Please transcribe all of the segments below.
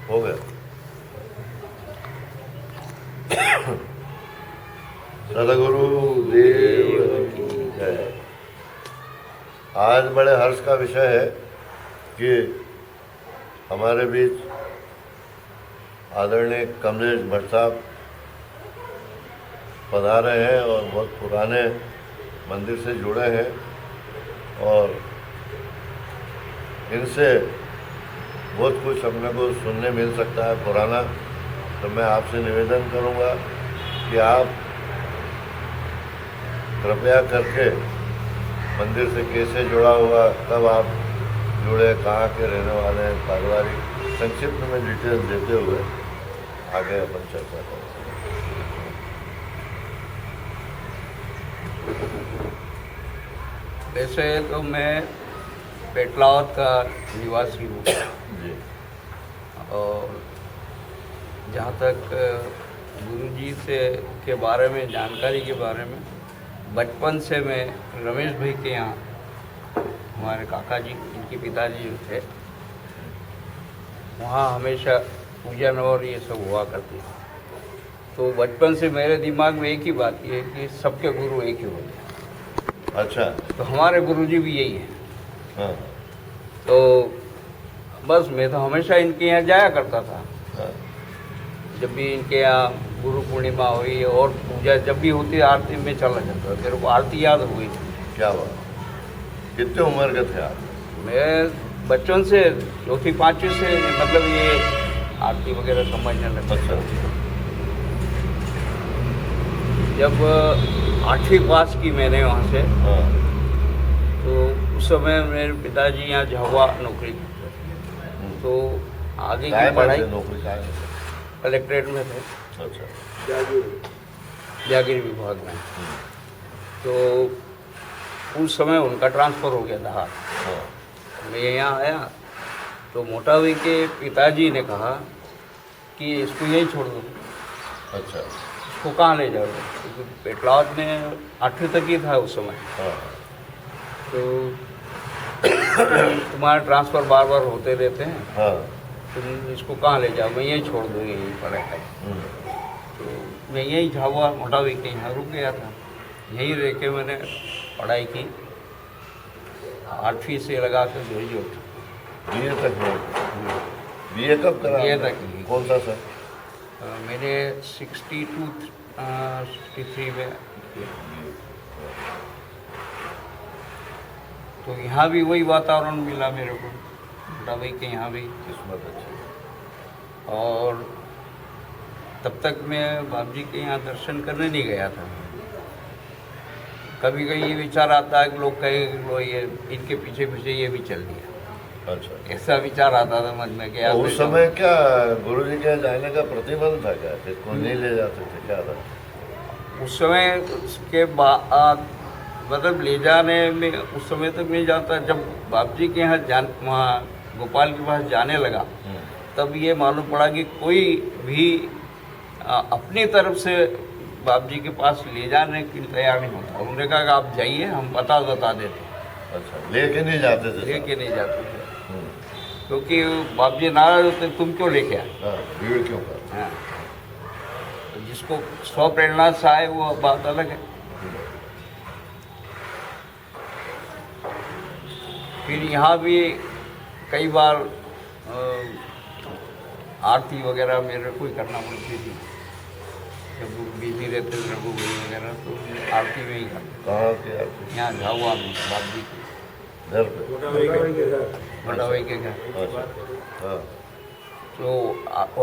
हो गया। सदगुरु देव की जय। आज बड़े हर्ष का विषय है कि हमारे बीच आदरणीय कमलेश भट्ट साहब पधारे हैं और बहुत पुराने मंदिर से जुड़े हैं और इनसे बहुत कुछ अपने को सुनने मिल सकता है पुराना। तो मैं आपसे निवेदन करूंगा कि आप कृपया करके मंदिर से कैसे जुड़ा हुआ, कब आप जुड़े, कहाँ के रहने वाले हैं, पारिवारिक संक्षिप्त में डिटेल्स देते हुए आगे अपन चर्चा करें। वैसे तो मैं पेटलावत का निवासी हूँ जी। और जहाँ तक गुरुजी से के बारे में जानकारी के बारे में, बचपन से मैं रमेश भाई के यहाँ, हमारे काका जी, इनके पिताजी जो थे, वहाँ हमेशा पूजन और ये सब हुआ करती थी। तो बचपन से मेरे दिमाग में एक ही बात ये है कि सबके गुरु एक ही होते हैं। अच्छा। तो हमारे गुरुजी भी यही है। हाँ। तो बस मैं तो हमेशा इनके यहाँ जाया करता था। हाँ। जब भी इनके यहाँ गुरु पूर्णिमा हुई और पूजा जब भी होती आरती में चला जाता था। मेरे को आरती याद हुई थी। क्या बात। कितने उम्र के थे आप? मैं बचपन से 4वीं 5वीं से मतलब ये आरती वगैरह समझने लगा। अच्छा। जब 8वीं पास की मैंने वहाँ से, हाँ। तो उस समय मेरे पिताजी यहाँ झावा नौकरी करते थे। तो आगे की पढ़ाई नौकरी का कलेक्ट्रेट में थे। अच्छा। जागीर विभाग में। तो उस समय उनका ट्रांसफ़र हो गया था। हाँ। मैं यहाँ आया तो मोटा भाई के पिताजी ने कहा कि इसको यहीं छोड़ दो। अच्छा। इसको कहाँ ले जाओगे, क्योंकि पेटलावत में 8वीं तक ही था उस समय। हाँ। तो तुम्हारा ट्रांसफ़र बार बार होते रहते हैं, हाँ। तुम इसको कहाँ ले जाओ, मैं यहीं छोड़ दूँ, यहीं पढ़ाई। तो मैं यहीं झावा मोटा भाई के यहाँ रुक गया था। यहीं रह के मैंने पढ़ाई की 8वीं से लगा कर ग्रेजुएट। बीए तक है। बीए कब करा? बीए तक ही। कौन सा सर? मैंने 62 63 में किया। तो यहाँ भी वही वातावरण मिला मेरे को, मोटा भाई के यहाँ भी। किस्मत अच्छी। और तब तक मैं बाप जी के यहाँ दर्शन करने नहीं गया था। कभी कभी ये विचार आता है कि लोग कहें कि लो ये इनके पीछे पीछे ये भी चल दिया। अच्छा। ऐसा विचार आता था मन में कि तो उस समय क्या गुरुजी के जाने का प्रतिबंध था क्या? इसको नहीं ले जाते थे क्या था? उस समय उसके बाद मतलब ले जाने में उस समय तक नहीं जाता। जब बाप जी के यहाँ वहाँ गोपाल के पास जाने लगा तब ये मालूम पड़ा कि कोई भी अपनी तरफ से बाप जी के पास ले जाने के लिए तैयार नहीं होता। उन्होंने कहा कि आप जाइए, हम बता देते। अच्छा। लेके नहीं जाते थे? लेके नहीं जाते थे क्योंकि बाप जी नाराज होते, तुम क्यों लेके आए? हाँ, भीड़ क्यों कर? हाँ, तो जिसको स्व प्रेरणा से आए वो बात अलग है। फिर यहाँ भी कई बार आरती वगैरह मेरे को ही करना पड़ती थी। जब वो बिजी रहते थे रघु भाई वगैरह तो आरती में ही करते। कहाँ के आरती? यहाँ झावा में बाप जी के घर पे? मोटा भाई के घर। अच्छा। हाँ। तो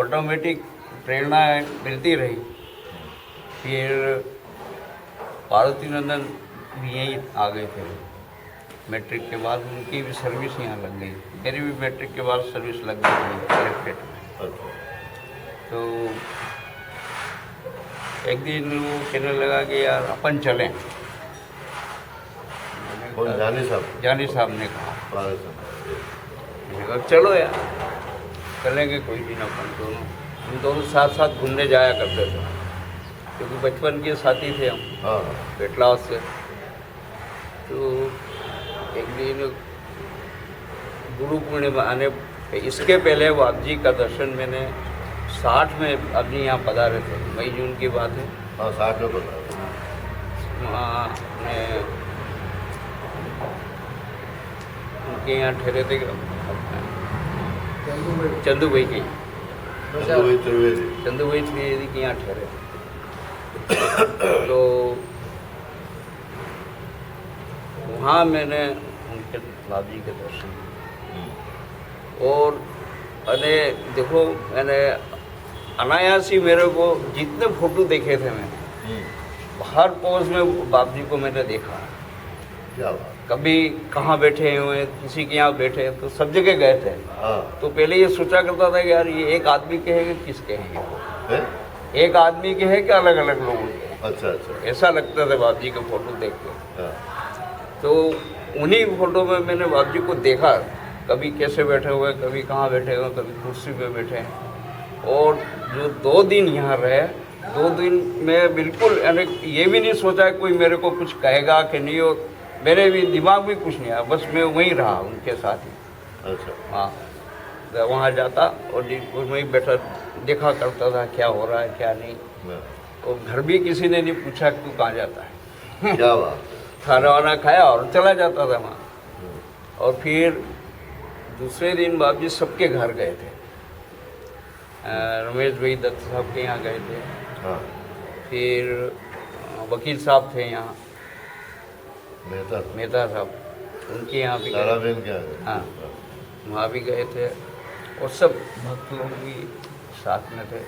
ऑटोमेटिक प्रेरणा मिलती रही। फिर पार्वती नंदन भी यहीं आ गए थे। मैट्रिक के बाद उनकी भी सर्विस यहाँ लग गई। मेरी भी मैट्रिक के बाद सर्विस लग गई थी कलेक्ट्रेट में। अच्छा। तो एक दिन वो कहने लगा कि यार अपन चलें। कौन? जानी साहब? जानी साहब ने कहा। मैंने कहा चलो यार चलेंगे कोई दिन अपन दोनों। हम दोनों साथ साथ घूमने जाया करते थे क्योंकि बचपन के साथी थे हम। हाँ। पेटलावत से। तो एक दिन गुरु पूर्णिमा आने तो इसके पहले बाप जी का दर्शन मैंने 60 में बाप जी यहाँ पधारे थे, मई जून की बात है। हाँ 60 में बता। वहाँ अपने उनके यहाँ ठहरे थे चंदू भाई के, चंदू भाई त्रिवेदी के यहाँ ठहरे थे। तो वहाँ मैंने उनके बाप जी के दर्शन किए। और अरे देखो, मैंने अनायास ही मेरे को जितने फोटो देखे थे मैंने, हर पोज में बाप जी को मैंने देखा। क्या बात। कभी कहाँ बैठे हुए, किसी के यहाँ बैठे, तो सब जगह गए थे। हाँ। तो पहले ये सोचा करता था कि यार ये एक आदमी के है कि किसके हैं, हैं? एक आदमी के है कि अलग अलग लोगों के हैं। अच्छा अच्छा। ऐसा लगता था बाप जी के फोटो देख के। हाँ। तो उन्हीं फोटो में मैंने बाप जी को देखा, कभी कैसे बैठे हुए, कभी कहाँ बैठे हुए, कभी कुर्सी पे बैठे हैं। और जो 2 दिन यहाँ रहे, 2 दिन में बिल्कुल यानी ये भी नहीं सोचा कोई मेरे को कुछ कहेगा कि नहीं, और मेरे भी दिमाग में कुछ नहीं आया, बस मैं वहीं रहा उनके साथ ही। अच्छा। हाँ, मैं वहाँ जाता और वहीं बैठा देखा करता था क्या हो रहा है क्या नहीं। हाँ। और घर भी किसी ने नहीं पूछा कि तू कहाँ जाता है। क्या बात। खाना वाना खाया और चला जाता था वहाँ। और फिर दूसरे दिन बाप जी सबके घर गए थे। रमेश भाई दत्त साहब के यहाँ गए थे। हाँ। फिर वकील साहब थे यहाँ, मेहता साहब, उनके यहाँ भी गए। ताराबेन क्या है। हाँ, वहाँ भी गए थे। और सब भक्त लोग भी साथ में थे।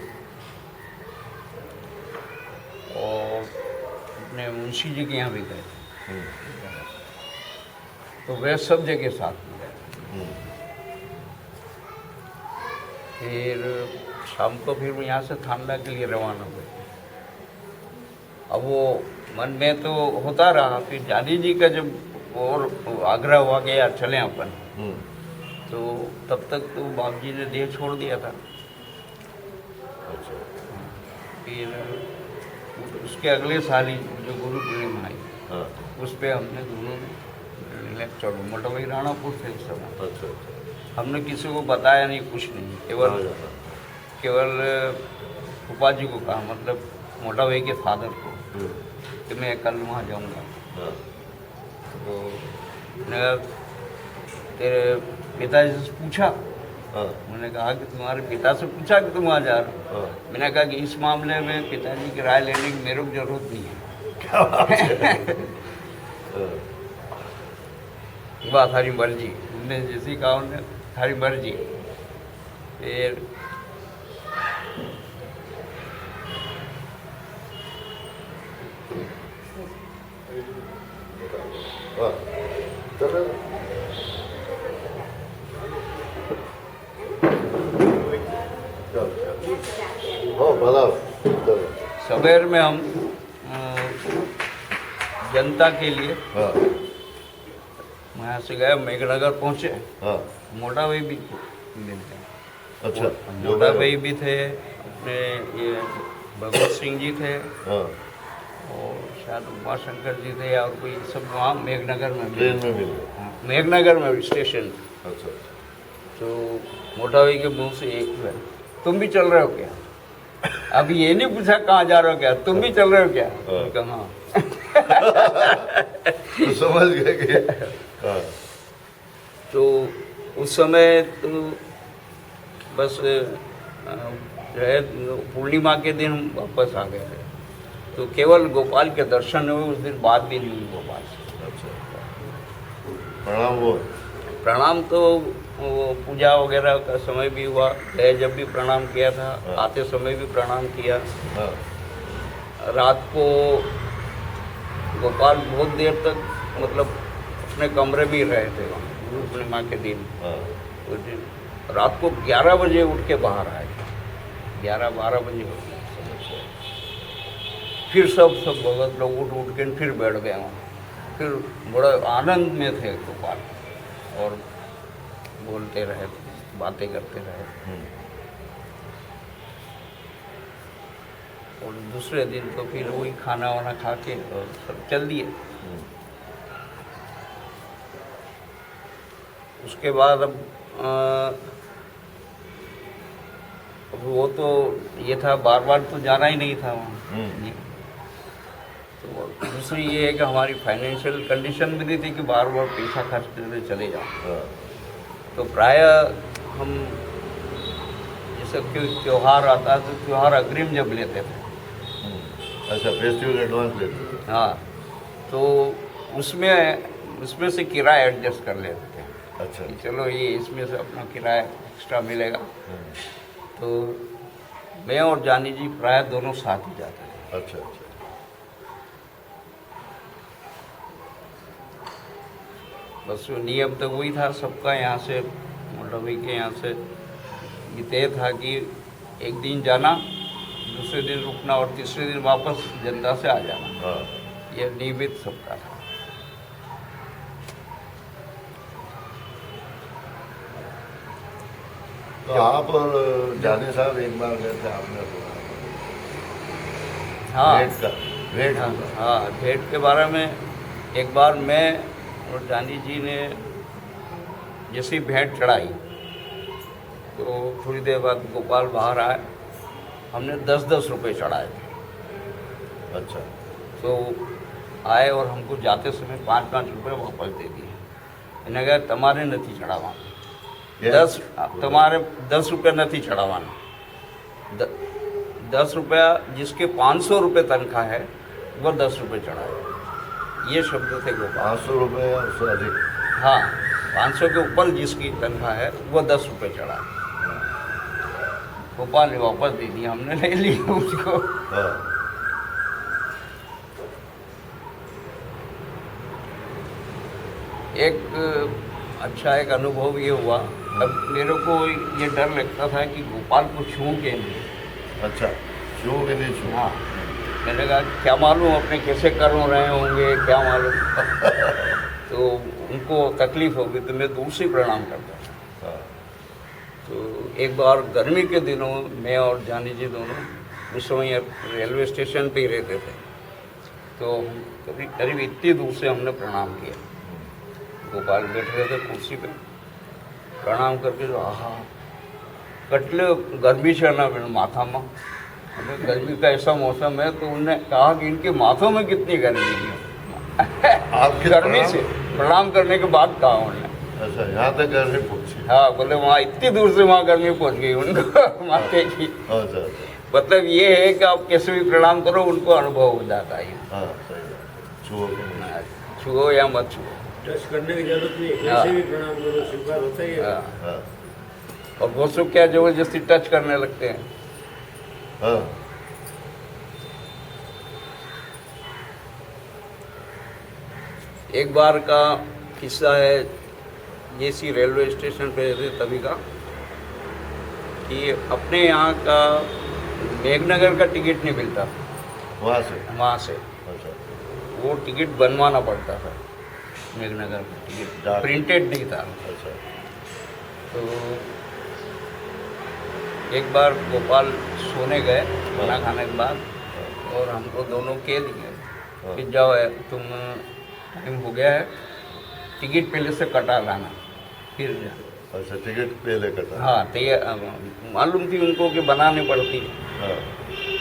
और अपने मुंशी जी के यहाँ भी गए थे। तो वे सब जगह साथ में गए। फिर शाम को फिर यहाँ से थांडा के लिए रवाना हुए। अब वो मन में तो होता रहा, फिर जानी जी का जब और आग्रह हुआ कि यार चलें अपन, तो तब तक तो बाप जी ने देह छोड़ दिया था। अच्छा। फिर उसके अगले साल ही जो गुरु पूर्णिमा आई, हाँ। उस पर हमने दोनों लेक्चर, मोटा भाई राणापुर थे उस समय। अच्छा अच्छा। हमने किसी को बताया नहीं, कुछ नहीं, केवल फूफा जी को कहा, मतलब मोटा भाई के फादर को, कि मैं कल वहाँ जाऊँगा। हाँ। तो मैंने कहा तेरे पिताजी से पूछा? हाँ। मैंने कहा कि तुम्हारे पिता से पूछा कि तुम वहाँ जा रहे हो? हाँ। मैंने कहा कि इस मामले में पिताजी की राय लेने की मेरे को जरूरत नहीं है। क्या बात है। हाँ। बात थारी मर्जी, उनने जैसी कहा उन्होंने थारी मर्जी। फिर हाँ। चलो। हो भला। चलो। सवेर में हम जनता के लिए हाँ। यहाँ से गए, मेघनगर पहुँचे। हाँ। मोटा भाई भी मिलते हैं। अच्छा। मोटा भाई भी थे, अपने ये भगवत सिंह जी थे, हाँ। और शायद उमाशंकर जी थे, और कोई सब वहाँ मेघनगर में ट्रेन में मिले। हाँ, मेघनगर में स्टेशन। अच्छा। तो मोटा भाई के मुंह से एक है, तुम भी चल रहे हो क्या? अभी ये नहीं पूछा कहाँ जा रहे हो क्या, तुम भी चल रहे हो क्या? कहाँ? तो समझ गए कि हाँ। तो उस समय तो बस रहे, पूर्णिमा के दिन हम वापस आ गए थे। तो केवल गोपाल के दर्शन हुए, उस दिन बात भी नहीं हुई गोपाल से। अच्छा। प्रणाम वो। प्रणाम तो वो पूजा वगैरह का समय भी हुआ, गए जब भी प्रणाम किया था, आते समय भी प्रणाम किया। हाँ। रात को गोपाल बहुत देर तक मतलब अपने कमरे में ही रहे थे वहाँ, गुरु पूर्णिमा के दिन। हाँ। उस दिन रात को 11 बजे उठ के बाहर आए, 11-12 बजे हो गए। फिर सब भगत लोग उठ के फिर बैठ गए वहाँ। फिर बड़ा आनंद में थे गोपाल, और बोलते रहे, बातें करते रहे। और दूसरे दिन तो फिर वही खाना वाना खा के और सब चल दिए। उसके बाद अब वो तो ये था, बार बार तो जाना ही नहीं था वहाँ। हम्म। तो दूसरी ये है कि हमारी फाइनेंशियल कंडीशन भी नहीं थी कि बार बार पैसा खर्च करके चले जाओ। हाँ। तो प्राय हम जैसे कोई त्यौहार आता है तो त्यौहार अग्रिम जब लेते थे, अच्छा, फेस्टिवल एडवांस लेते थे। हाँ, तो उसमें से किराया एडजस्ट कर लेते थे अच्छा। कि चलो ये इसमें से अपना किराया एक्स्ट्रा मिलेगा। तो मैं और जानी जी प्राय दोनों साथ ही जाते थे। अच्छा अच्छा। बस वो नियम तो वही था सबका, यहाँ से मौलवी के यहाँ से ये तय था कि एक दिन जाना, दूसरे दिन रुकना और तीसरे दिन वापस जनता से आ जाना। हाँ। ये नियमित सबका था। तो आप और जानी साहब एक बार गए थे, आपने सुना हाँ भेंट का, भेंट हाँ, का। हाँ, भेंट के बारे में एक बार मैं और जानी जी ने जैसी भेंट चढ़ाई तो थोड़ी देर बाद गोपाल बाहर आए, हमने 10-10 रुपये चढ़ाए थे। अच्छा। तो आए और हमको जाते समय 5-5 रुपये वापस दे दिए। मैंने कहा तुम्हारे नहीं चढ़ावाना, 10 रुपये नहीं चढ़ावाना। 10 रुपया जिसके 500 रुपये तनख्वाह है वो 10 रुपये चढ़ाए, ये शब्द थे गोपाल। 500 रुपये या उससे अधिक? हाँ, 500 के ऊपर जिसकी तनख्वाह है वो 10 रुपये चढ़ाए। गोपाल ने वापस दे दिया, हमने ले लिया उसको। हाँ। एक अच्छा एक अनुभव ये हुआ, अब मेरे को ये डर लगता था कि गोपाल को छूं के नहीं। अच्छा, छू भी नहीं छू? हाँ, मैंने कहा क्या मालूम अपने कैसे कर्म रहे होंगे, क्या मालूम। तो उनको तकलीफ होगी तो मैं दूर से प्रणाम करता था। हाँ। तो एक बार गर्मी के दिनों मैं और जानी जी दोनों उस समय रेलवे स्टेशन पे ही रहते थे, तो करीब करीब इतनी दूर से हमने प्रणाम किया। गोपाल बैठ रहे थे कुर्सी पे, प्रणाम करके जो आहा कटले गर्मी से ना मेरे माथा में, हमें गर्मी का ऐसा मौसम है तो उन्होंने कहा कि इनके माथों में कितनी गर्मी है। आपके गर्मी से प्रणाम करने के बाद कहा उन्होंने। अच्छा, यहाँ तक गर्मी पहुँची? हाँ, बोले वहाँ इतनी दूर से वहाँ गर्मी पहुँच गई उनको माथे की। अच्छा अच्छा। मतलब ये है कि आप कैसे भी प्रणाम करो उनको अनुभव हो जाता है। हाँ, सही बात। छुओ के नहीं। छुओ या मत छुओ, टच करने की जरूरत नहीं है, कैसे भी प्रणाम करो, स्वीकार होता ही है। हाँ। हाँ और बहुत लोग क्या जबरदस्ती टच करने लगते हैं। हाँ। एक बार का किस्सा है, जेसी रेलवे स्टेशन पे थे तभी का, कि अपने यहाँ का मेघनगर का टिकट नहीं मिलता वहाँ से? वहाँ से, अच्छा। वो टिकट बनवाना पड़ता था। मेघनगर का टिकट डाक। प्रिंटेड नहीं था। अच्छा। तो एक बार गोपाल सोने गए खाना खाने के बाद, और हमको दोनों कह दिए कि जाओ तुम टाइम हो गया है, टिकट पहले से कटा लाना फिर जा। अच्छा, टिकट पहले कटा? हाँ, तो ये मालूम थी उनको कि बनानी पड़ती है। हाँ।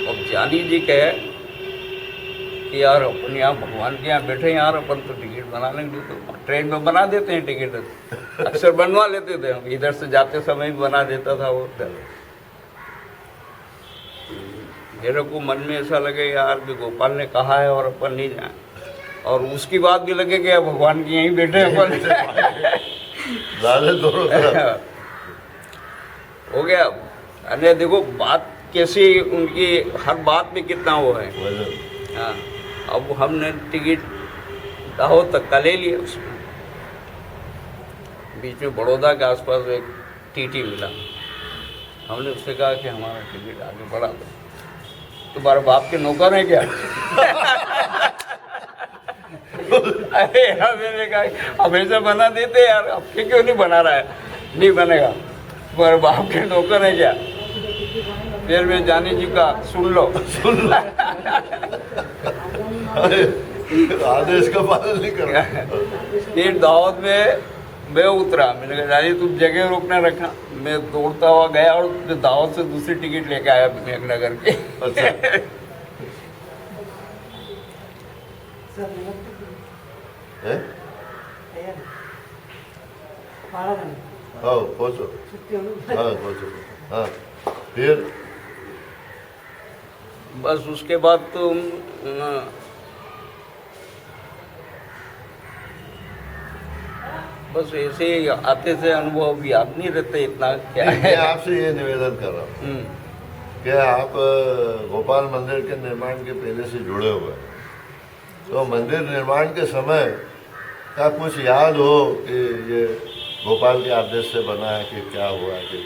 अब जानी जी कहे कि यार अपन यहाँ भगवान के यहाँ बैठे यार, अपन तो टिकट बना लेंगे, तो ट्रेन में बना देते हैं टिकट। अक्सर बनवा लेते थे हम, इधर से जाते समय भी बना देता था वो। मेरे को मन में ऐसा लगे यार कि गोपाल ने कहा है और अपन नहीं जाए, और उसकी बात भी लगे कि यार भगवान के यहीं बैठे अपन। दोनों तरफ हो गया। अरे देखो बात कैसी उनकी, हर बात में कितना वो है। वजन। हाँ, अब हमने टिकट दाहोद तक का ले लिया। उसमें बीच में बड़ौदा के आसपास एक टीटी मिला, हमने उससे कहा कि हमारा टिकट आगे बढ़ा दो। तुम्हारे बाप के नौकर है क्या? अरे यार, मैंने कहा हमेशा बना देते यार, आपके क्यों नहीं बना रहा है? नहीं बनेगा, तुम्हारे बाप के नौकर है क्या? फिर मैं जानी जी का सुन लो। अरे, आदेश का पालन नहीं कर रहा। फिर दाऊद में मैं उतरा, मैंने कहा राजी तुम जगह रोकना रखा। मैं दौड़ता हुआ गया और दावत से दूसरी टिकट लेके आया मेघनगर के। अच्छा है हाँ पहुँचो हाँ पहुँचो हाँ फिर बस उसके बाद तो बस ऐसे ही आते थे, अनुभव भी याद नहीं रहते इतना क्या मैं है। आपसे ये निवेदन कर रहा हूँ कि आप गोपाल मंदिर के निर्माण के पहले से जुड़े हुए हैं, तो मंदिर निर्माण के समय का कुछ याद हो कि ये गोपाल के आदेश से बना है कि क्या हुआ कि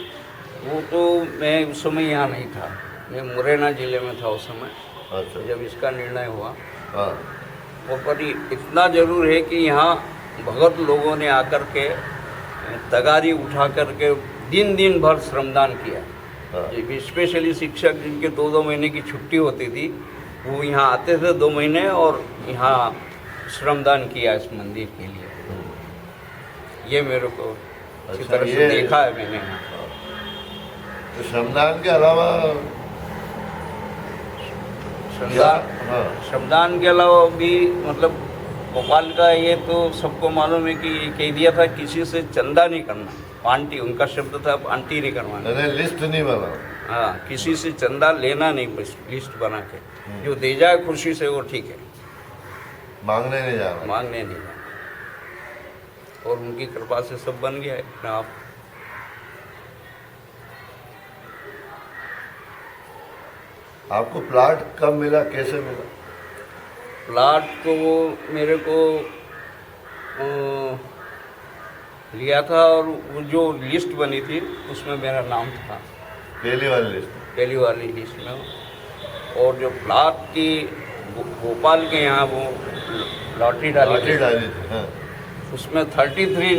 वो तो मैं उस समय यहाँ नहीं था, मैं मुरैना जिले में था उस समय अच्छा जब इसका निर्णय हुआ। हाँ और पर इतना जरूर है कि यहाँ भगत लोगों ने आकर के तगारी उठा करके दिन दिन भर श्रमदान किया। हाँ स्पेशली शिक्षक जिनके 2-2 महीने की छुट्टी होती थी वो यहाँ आते थे 2 महीने और यहाँ श्रमदान किया इस मंदिर के लिए। ये मेरे को अच्छी अच्छा, तरह से ये- देखा है मैंने यहाँ। तो श्रमदान के अलावा श्रमदान हाँ श्रमदान के अलावा भी मतलब गोपाल का ये तो सबको मालूम है कि ये कह दिया था किसी से चंदा नहीं करना, पांटी उनका शब्द था, पांटी नहीं करवाना। मैंने लिस्ट नहीं बना हाँ, किसी से चंदा लेना नहीं, बस लिस्ट बना के जो दे जाए खुशी से वो ठीक है, मांगने नहीं जाना मांगने नहीं जाना। और उनकी कृपा से सब बन गया है अपने आप। आपको प्लाट कब मिला कैसे मिला प्लाट तो वो मेरे को लिया था और वो जो लिस्ट बनी थी उसमें मेरा नाम था पहली वाली लिस्ट पहली वाली लिस्ट में। और जो प्लाट की भोपाल के यहाँ वो लॉटरी डाली लॉटरी थी, डाली थी हाँ उसमें 33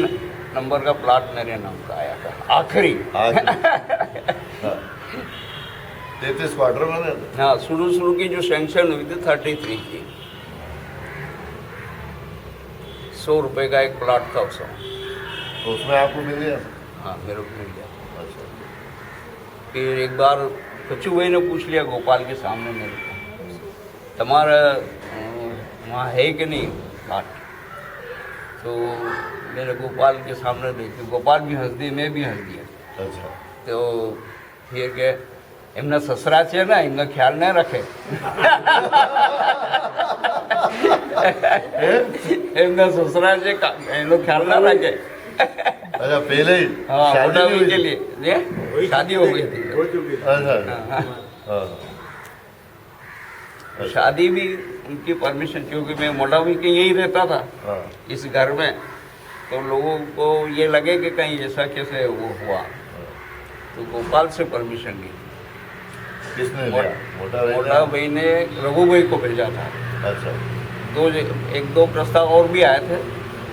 नंबर का प्लाट मेरे नाम का आया था आखिरी। आज 33 क्वार्टर बने थे हाँ, शुरू की जो सैंक्शन हुई थी 33 की, 100 रुपए का एक प्लाट था उसमें। तो उसमें आपको मिल गया हाँ, मेरे को मिल गया। अच्छा फिर एक बार कच्चू भाई ने पूछ लिया गोपाल के सामने मेरे को, तुम्हारा वहाँ है कि नहीं प्लाट? तो मेरे गोपाल के सामने देखे, गोपाल भी हंस दी, मैं भी हंस दिया। अच्छा तो फिर के એમના સસરા છે ને એમનો ખ્યાલ ન રાખે એમના સસરા છે એનો ખ્યાલ ના રાખે। अच्छा पहले ही हाँ, शादी बुढ़ापे नहीं हुई के थी? लिए ये शादी हो गई थी। हो चुकी थी। अच्छा हाँ, हाँ अच्छा। शादी भी उनकी परमिशन, क्योंकि मैं मोटावी के यही रहता था हाँ इस घर में, तो लोगों को ये लगे कि कहीं ऐसा कैसे वो हुआ, तो गोपाल से परमिशन ली। किसने लिया मोटा भाई मोटा भाई ने रघु भाई को भेजा था। अच्छा 1-2 प्रस्ताव और भी आए थे,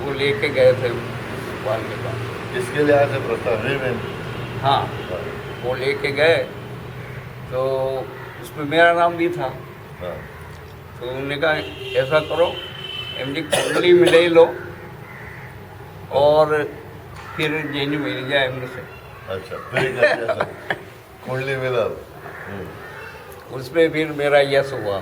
वो लेके गए थे गोपाल के पास। किसके लिए आए थे प्रस्ताव में हाँ, वो लेके गए तो उसमें मेरा नाम भी था। हाँ तो उन्होंने कहा ऐसा करो, एमडी कुंडली में ले लो और फिर जेनी मिल जाए एमडी से। अच्छा फिर क्या किया था? कुंडली मिला उसमें फिर मेरा यस हुआ।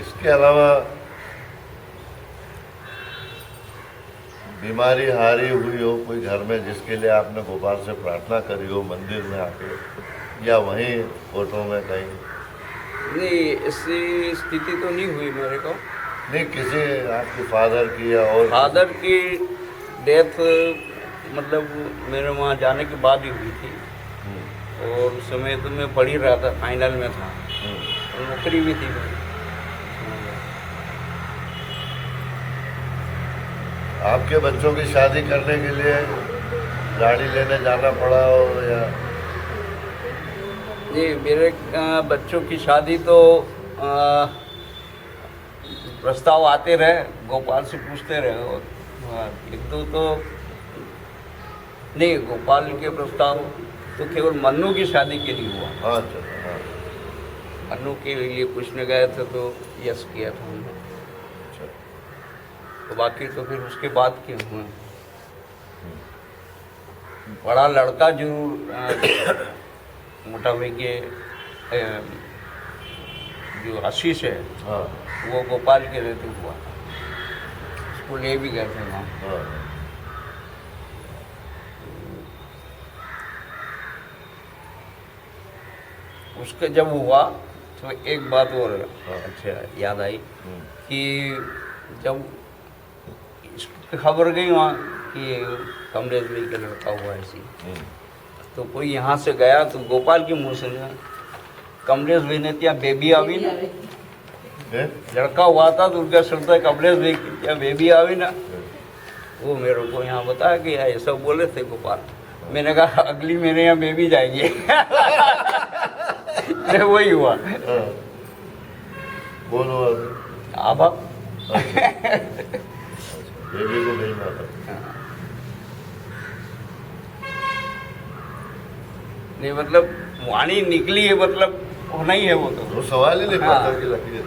इसके अलावा बीमारी हारी हुई हो कोई घर में जिसके लिए आपने गोपाल से प्रार्थना करी हो मंदिर में आके या वहीं फोटो में कहीं? नहीं, ऐसी स्थिति तो नहीं हुई मेरे को। नहीं किसी आपके फादर की या और फादर की डेथ मतलब मेरे वहाँ जाने के बाद ही हुई थी, और उस समय तो मैं पढ़ ही रहा था, फाइनल में था और नौकरी भी थी मेरी। आपके बच्चों की शादी करने के लिए गाड़ी लेने जाना पड़ा हो या जी, मेरे बच्चों की शादी तो प्रस्ताव आते रहे, गोपाल से पूछते रहे, और एक दो तो नहीं, गोपाल के प्रस्ताव तो केवल मन्नू की शादी के लिए हुआ। हाँ अच्छा हाँ अनु के लिए पूछने गए थे तो यस किया था हमने। अच्छा। तो बाकी तो फिर उसके बाद के हुए। बड़ा लड़का जरूर मोटा भाई के जो आशीष है हाँ वो गोपाल के रहते हुआ था, उसको ले भी गए थे वहाँ। हाँ उसके जब हुआ तो एक बात और हाँ। अच्छा याद आई हम्म, कि जब इसकी खबर गई वहाँ कि कमलेश भाई का लड़का हुआ ऐसी, हम्म, तो कोई यहाँ से गया तो गोपाल के मुँह से कमलेश भाई ने ત્યાં बेबी આવી ना, हैं? लड़का हुआ था तो उनका सुनता है कमलेश भाई की ત્યાં बेबी આવી ना, वो मेरे को यहाँ बताया कि ऐसा बोले थे गोपाल। मैंने कहा अगली महीने यहाँ बेबी जाएगी। तो वही हुआ। हाँ। बोलो अभी। अब बेबी को भेजना था। नहीं मतलब वाणी निकली है, मतलब होना ही है वो तो। वो सवाल ही नहीं हाँ। पता कि लकीर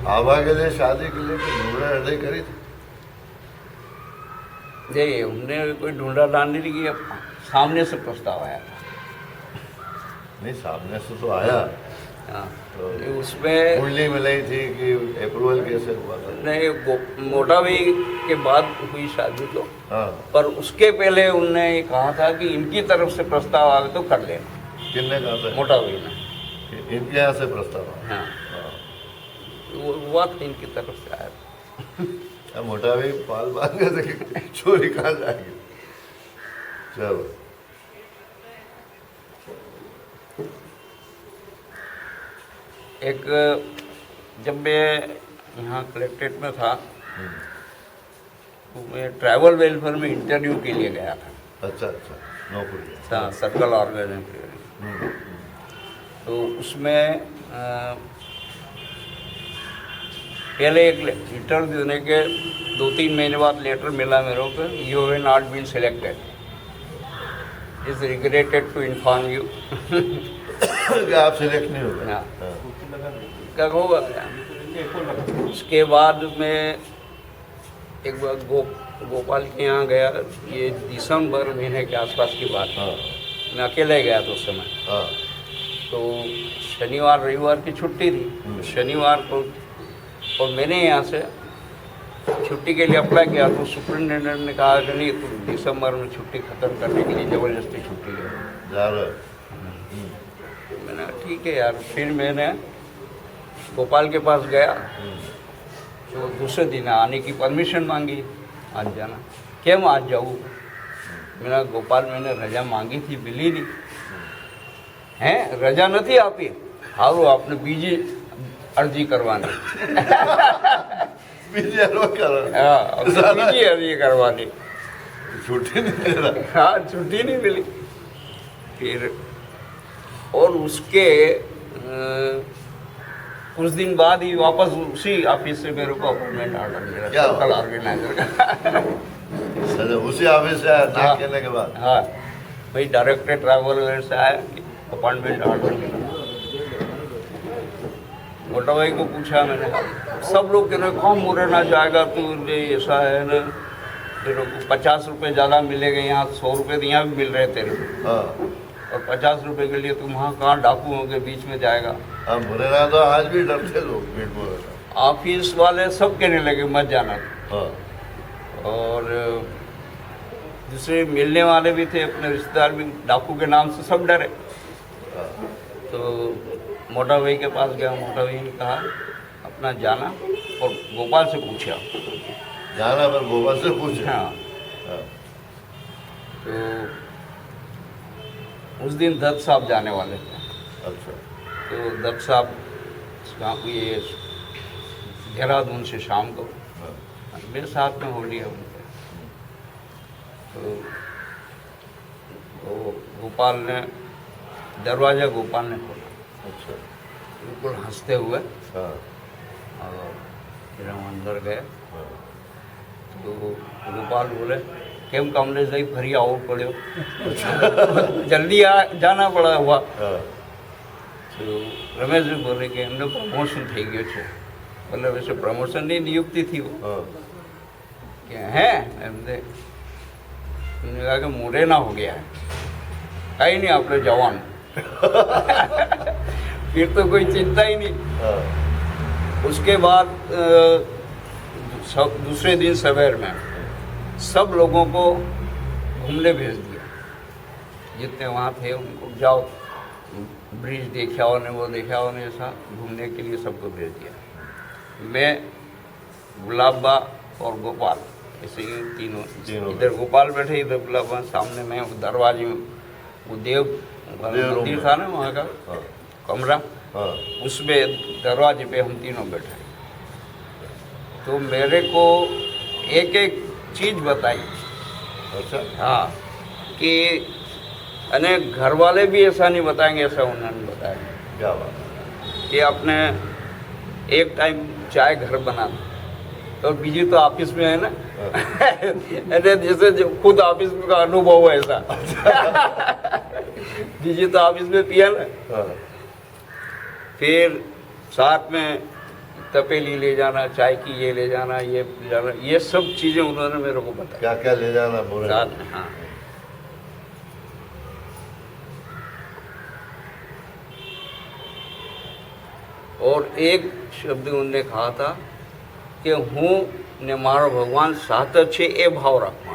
आभा के लिए शादी के लिए तो ढूंढा हृदय करी थी। नहीं हमने कोई ढूंढा डाल नहीं किया, सामने से प्रस्ताव आया था। नहीं सामने से तो आया, हाँ तो उसमें कुंडली मिलाई थी कि अप्रूवल कैसे हुआ था। नहीं मोटा भाई के बाद हुई शादी तो, हाँ पर उसके पहले उनने ये कहा था कि इनकी तरफ से प्रस्ताव आवे तो कर लेना। किन्ने कहा था? मोटा भाई ने। इनके यहाँ से प्रस्ताव आया। हाँ हाँ। वो हुआ था, इनकी तरफ से आया था। अब मोटा भाई पाल बांध गए थे कि चोरी कहाँ जाएगी। चलो एक जब मैं यहाँ कलेक्ट्रेट में था तो मैं ट्रैवल वेलफेयर में इंटरव्यू के लिए गया था। अच्छा अच्छा नौकरी। हाँ, सर्कल ऑर्गेनाइजेशन। हम्म, तो उसमें पहले एक लेटर देने के 2-3 महीने बाद लेटर मिला मेरे को, you have not been selected, is regretted to inform you. कि आप सिलेक्ट नहीं होगा। हाँ। हाँ। कब होगा। उसके बाद मैं एक बार गोपाल के यहाँ गया, ये दिसंबर महीने के आसपास की बात है। हाँ मैं अकेले ही गया था उस समय। हाँ तो शनिवार रविवार की छुट्टी थी, शनिवार को, और मैंने यहाँ से छुट्टी के लिए अप्लाई किया तो सुपरिटेंडेंट ने कहा कि नहीं तुम दिसंबर में छुट्टी ख़त्म करने के लिए ज़बरदस्ती छुट्टी लो। जा रहे हो। मैंने कहा ठीक है यार। फिर मैंने गोपाल के पास गया तो दूसरे दिन आने की परमिशन मांगी, आज जाना। क्यों आज जाऊँ? मैंने गोपाल मैंने रजा मांगी थी, मिली नहीं हैं, रजा नहीं आपी, हारो आपने बीजी अर्जी करवानी। बीजे रोक कर हाँ बीजी अर्जी करवानी। छुट्टी नहीं दे रहा। हाँ छुट्टी नहीं मिली। फिर और उसके कुछ दिन बाद ही वापस उसी ऑफिस से मेरे को अपॉइंटमेंट ऑर्डर मिला, क्या बात? सर्कल ऑर्गेनाइजर का। अच्छा, उसी ऑफिस से आया ना हाँ। कहने के बाद। हाँ भाई डायरेक्टर ट्रैवल से आया, अपॉइंटमेंट ऑर्डर मिला। मोटा भाई को पूछा मैंने, सब लोग कह रहे कौन मुरे ना जाएगा तू, ये ऐसा है ना, तेरे को 50 रुपये ज़्यादा मिलेगा, यहाँ 100 रुपये तो यहाँ भी मिल रहे तेरे को, हाँ और 50 रुपये के लिए तुम वहाँ कहाँ डाकुओं के बीच में जाएगा। हम मुरैना तो आज भी डरते लोग मीट बोल। ऑफिस वाले सब कहने लगे मत जाना, हाँ और दूसरे मिलने वाले भी थे, अपने रिश्तेदार भी, डाकू के नाम से सब डरे। हाँ तो मोटा भाई के पास गया, मोटा भाई ने कहा अपना जाना, और गोपाल से पूछा। जाना पर गोपाल से पूछे। हाँ हाँ तो उस दिन दत्त साहब जाने वाले थे, अच्छा तो दत्त साहब ये देहरादून से शाम को हाँ मेरे साथ में हो लिया उनके। तो गोपाल ने दरवाज़ा गोपाल ने खोला, अच्छा बिल्कुल हंसते हुए, हाँ और फिर हम अंदर गए। हाँ तो गोपाल बोले કેમ કમલેશભાઈ ફરી આવવું પડ્યો જલ્દી જાના પડા હુआ हाँ तो रमेशભાઈ बोले कि એમનો प्रमोशन થઈ ગયો છે मतलब वैसे प्रमोशन ની नियुक्ति थी वो हाँ कि हैं એમને कहा कि मुरैना हो गया है कहीं नहीं आप लोग जवान फिर तो कोई चिंता ही नहीं। हाँ उसके बाद दूसरे दिन सवेर में सब लोगों को घूमने भेज दिया, जितने वहाँ थे उनको जाओ ब्रिज देखा ने वो देखा ने ऐसा घूमने के लिए सबको भेज दिया। मैं गुलाबा और गोपाल ऐसे ही तीनों तीनों इधर गोपाल बैठे इधर गुलाबा सामने मैं दरवाजे में वो देव मंदिर था ना वहाँ का हाँ कमरा हाँ उसमें दरवाजे पे हम तीनों बैठे। तो मेरे को एक एक चीज़ बताई अच्छा हाँ कि अने घर वाले भी ऐसा नहीं बताएंगे ऐसा उन्होंने बताया क्या बात कि आपने एक टाइम चाय घर बनाना तो बीजी तो ऑफिस में है ना अरे जैसे जो खुद ऑफिस में का अनुभव है ऐसा बीजी तो ऑफिस में पिया ना हाँ फिर साथ में तपेली ले जाना चाय की ये ले जाना ये सब चीज़ें उन्होंने मेरे को बताया क्या क्या ले जाना बोले साथ में हाँ। और एक शब्द उन्होंने कहा था कि हूँ ने मारो भगवान साथ छे ए भाव रखवा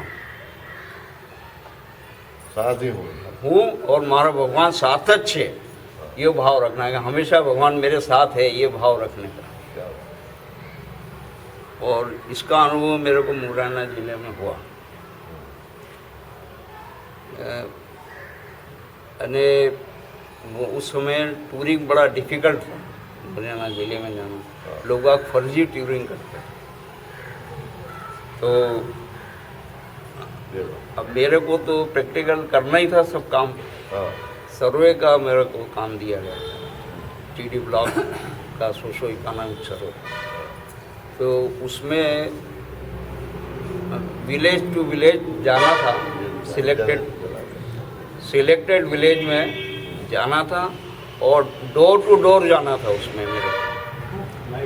साथ ही हूँ हूँ और मारो भगवान साथ छे ये भाव रखना है कि हमेशा भगवान मेरे साथ है ये भाव रखने का। क्या बात और इसका अनुभव मेरे को मुरैना जिले में हुआ अने वो उस समय टूरिंग बड़ा डिफ़िकल्ट था मुरैना जिले में जाना, लोग आप फर्जी टूरिंग करते हैं। तो देखो अब मेरे को तो प्रैक्टिकल करना ही था सब काम, हाँ सर्वे का मेरे को काम दिया गया था टीडी ब्लॉक का सोशो इकोनॉमिक सर्वे। तो उसमें विलेज टू विलेज जाना था, सिलेक्टेड विलेज में जाना था और डोर टू डोर जाना था उसमें मेरे को।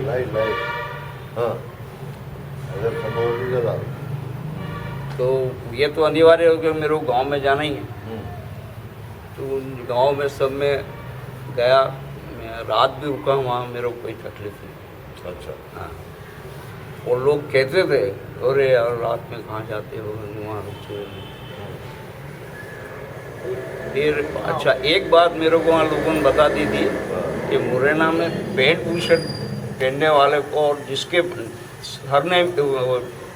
लाइट हाँ अगर संभव भी जरा तो ये तो अनिवार्य हो कि मेरे को गांव में जाना ही है। तो गांव में सब में गया, मैं रात भी रुका वहाँ, मेरे को कोई तकलीफ नहीं। अच्छा हाँ और लोग कहते थे अरे यार रात में कहाँ जाते हो वहाँ रुकते हो। फिर अच्छा एक बात मेरे को वहाँ लोगों ने बता दी थी कि मुरैना में पैंट बुल शर्ट पहनने वाले को और जिसके सर ने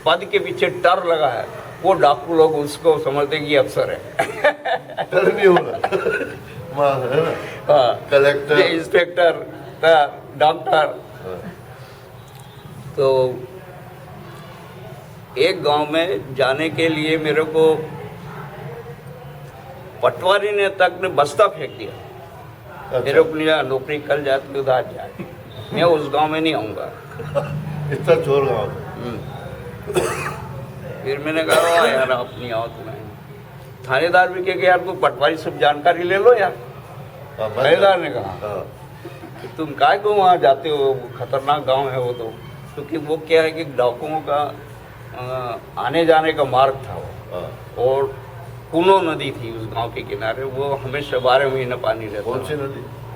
पद के पीछे टर लगा है वो डाकू लोग उसको समझते कि अफसर है। डर नहीं होगा माँ है ना हाँ कलेक्टर इंस्पेक्टर डॉक्टर। हाँ, तो एक गांव में जाने के लिए मेरे को पटवारी ने तक ने बस्ता फेंक दिया। मेरे को नहीं नौकरी कल जाती उधार जाए, मैं उस गांव में नहीं आऊँगा। इतना चोर गाँव में फिर मैंने कहा यार आप नहीं आओ तुम्हें। थानेदार भी कहे कि यार तुम पटवारी सब जानकारी ले लो यार। हाँ, मैं- थानेदार ने कहा हाँ कि तुम काय को वहाँ जाते हो, खतरनाक गांव है वो तो। क्योंकि वो क्या है कि डाकुओं का आने जाने का मार्ग था वो, हाँ और कूनो नदी थी उस गांव के किनारे, वो हमेशा 12 महीने पानी रहता कौन सी था। नदी